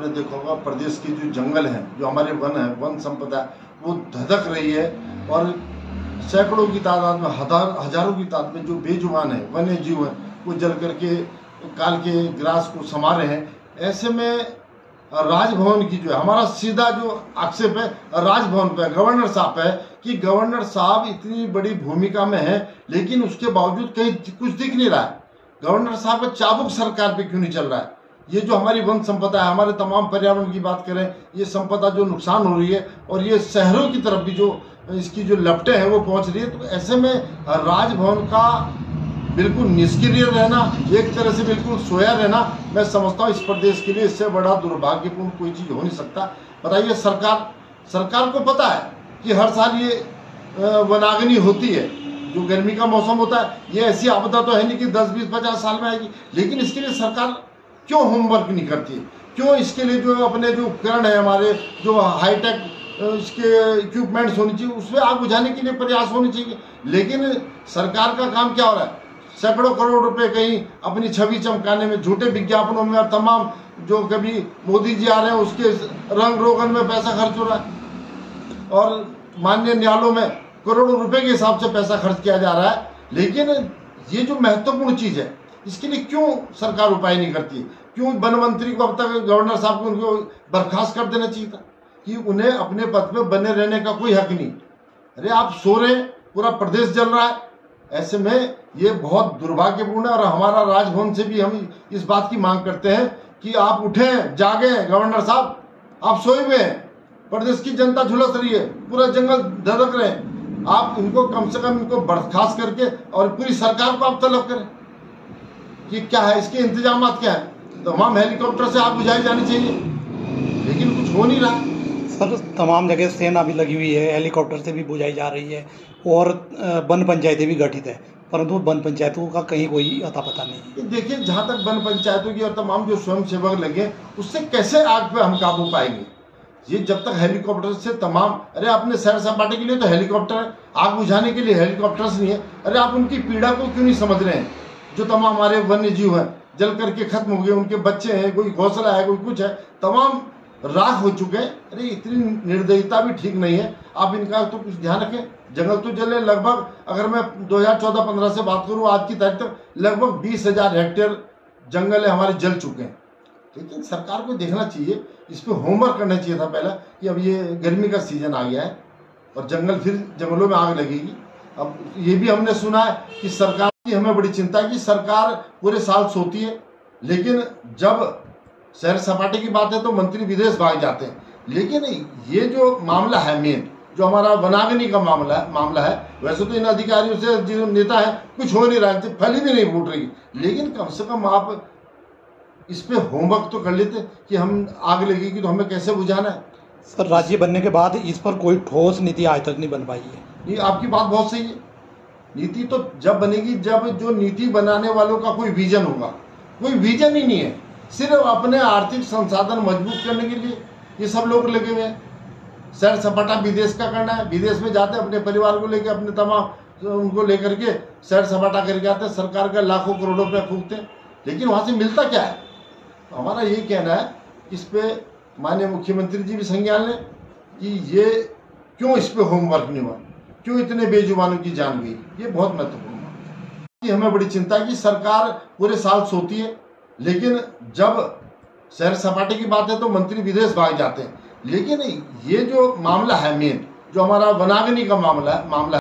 आपने देखा होगा प्रदेश के जो जंगल हैं, जो हमारे वन है, वन संपदा वो धधक रही है और सैकड़ों की तादाद में, हजारों की तादाद में जो बेजुबान है वन्य जीव हैं वो जल करके काल के ग्रास को समा रहे हैं। ऐसे में राजभवन की जो है, हमारा सीधा जो आक्षेप है राजभवन पे, गवर्नर साहब पे, कि गवर्नर साहब इतनी बड़ी भूमिका में है लेकिन उसके बावजूद कहीं कुछ दिख नहीं रहा है। गवर्नर साहब का चाबुक सरकार पे क्यों नहीं चल रहा है? ये जो हमारी वन संपदा है, हमारे तमाम पर्यावरण की बात करें, ये संपदा जो नुकसान हो रही है और ये शहरों की तरफ भी जो इसकी जो लपटें हैं वो पहुंच रही है, तो ऐसे में राजभवन का बिल्कुल निष्क्रिय रहना, एक तरह से बिल्कुल सोया रहना, मैं समझता हूँ इस प्रदेश के लिए इससे बड़ा दुर्भाग्यपूर्ण कोई चीज़ हो नहीं सकता। बताइए, सरकार को पता है कि हर साल ये वनाग्नि होती है, जो गर्मी का मौसम होता है, ये ऐसी आपदा तो है नहीं कि 10, 20, 50 साल में आएगी, लेकिन इसके लिए सरकार क्यों होमवर्क नहीं करती है? क्यों इसके लिए जो अपने जो उपकरण है, हमारे जो हाईटेक इसके इक्विपमेंट्स होनी चाहिए, उसमें आग बुझाने के लिए प्रयास होने चाहिए। लेकिन सरकार का काम क्या हो रहा है? सैकड़ों करोड़ रुपए कहीं अपनी छवि चमकाने में, झूठे विज्ञापनों में, और तमाम जो कभी मोदी जी आ रहे हैं उसके रंग रोगन में पैसा खर्च हो रहा है और माननीय न्यायालयों में करोड़ों रुपए के हिसाब से पैसा खर्च किया जा रहा है। लेकिन ये जो महत्वपूर्ण चीज़ है, इसके लिए क्यों सरकार उपाय नहीं करती है? क्यों वन मंत्री को अब तक, गवर्नर साहब को उनको बर्खास्त कर देना चाहिए था कि उन्हें अपने पद पे बने रहने का कोई हक नहीं? अरे आप सो रहे हैं, पूरा प्रदेश जल रहा है। ऐसे में ये बहुत दुर्भाग्यपूर्ण है और हमारा राजभवन से भी हम इस बात की मांग करते हैं कि आप उठें, जागें। गवर्नर साहब, आप सोए हुए हैं, प्रदेश की जनता झुलस रही है, पूरा जंगल धधक रहे हैं, आप इनको कम से कम इनको बर्खास्त करके और पूरी सरकार को आप तलब करें कि क्या है इसके इंतजाम क्या है। तमाम हेलीकॉप्टर से आग बुझाई जानी चाहिए, लेकिन कुछ हो नहीं रहा। सर, तमाम जगह सेना भी लगी हुई है, हेलीकॉप्टर से भी बुझाई जा रही है और वन पंचायतें भी गठित है, परंतु वन पंचायतों का कहीं कोई अता पता नहीं है। देखिए, जहाँ तक वन पंचायतों की और तमाम जो स्वयं सेवक लगे, उससे कैसे आग पे हम काबू पाएंगे? ये जब तक हेलीकॉप्टर से तमाम, अरे अपने सैर सपाटे के लिए तो हेलीकॉप्टर है, आग बुझाने के लिए हेलीकॉप्टर्स नहीं है। अरे आप उनकी पीड़ा को क्यों नहीं समझ रहे हैं? जो तमाम हमारे वन्य जीव हैं जल करके खत्म हो गए, उनके बच्चे हैं, कोई घोंसला है, कोई कुछ है, तमाम राख हो चुके हैं। अरे इतनी निर्दयता भी ठीक नहीं है। आप इनका तो कुछ ध्यान रखें। जंगल तो जले लगभग, अगर मैं 2014-15 से बात करूं, आज की तारीख तक लगभग 20,000 हेक्टेयर जंगल है हमारे जल चुके हैं। लेकिन सरकार को देखना चाहिए, इस पर होमवर्क करना चाहिए था पहला कि अब ये गर्मी का सीजन आ गया है और जंगलों में आग लगेगी। अब ये भी हमने सुना है कि सरकार की हमें बड़ी चिंता है कि सरकार पूरे साल सोती है, लेकिन जब सैर सपाटे की बात है तो मंत्री विदेश भाग जाते हैं। लेकिन ये जो मामला है मेन, जो हमारा वनाग्नि का मामला है, वैसे तो इन अधिकारियों से जो नेता है कुछ हो नहीं रहा है, फली भी नहीं फूट रही, लेकिन कम से कम आप इस पे होमवर्क तो कर लेते कि हम आग लगेगी तो हमें कैसे बुझाना है। सर, राज्य बनने के बाद इस पर कोई ठोस नीति आज तक नहीं बन पाई है। ये आपकी बात बहुत सही है। नीति तो जब बनेगी जब जो नीति बनाने वालों का कोई विजन होगा। कोई विजन ही नहीं है, सिर्फ अपने आर्थिक संसाधन मजबूत करने के लिए ये सब लोग लगे हुए हैं। सैर सपाटा विदेश का करना है, विदेश में जाते हैं अपने परिवार को लेकर, अपने तमाम उनको लेकर के सैर सपाटा करके आते हैं, सरकार का लाखों करोड़ों रुपया फूकते हैं, लेकिन वहाँ से मिलता क्या है? तो हमारा ये कहना है, इस पे माननीय मुख्यमंत्री जी भी संज्ञान लें कि ये क्यों इस पे होमवर्क नहीं हुआ, क्यों इतने बेजुबानों की जान गई। ये बहुत महत्वपूर्ण है। हमें बड़ी चिंता है कि सरकार पूरे साल सोती है, लेकिन जब सैर सपाटे की बात है तो मंत्री विदेश भाग जाते हैं। लेकिन ये जो मामला है मेन, जो हमारा वनाग्नि का मामला है